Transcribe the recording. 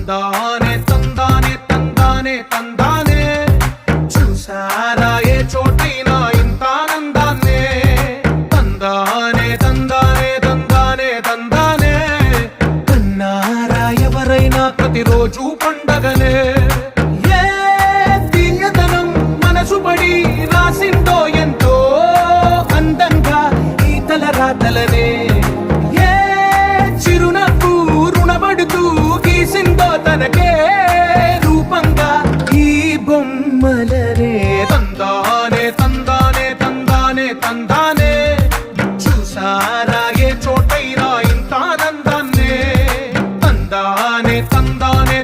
తందానే తందానే తందానే తందానే చూసారా ఏ చోటైనా ఇంత ఆనందాన్నే తందానే తందానే తందానే తందానే కన్నారా ఎవరైనా ప్రతిరోజు పండగనే ఏ తీయదనం మనసు పడి రాసిందో ఎంతో అందంగా ఈ తలరాతలనే ఏ చిరునవ్వు రుణపడుతూ గీసిందో తనకే రూపంగా ఈ బొమ్మలనే తందానే తందానే తందానే తందానే చూసారా ఏ చోటైనా ఇంత ఆనందాన్నే తందానే తందానే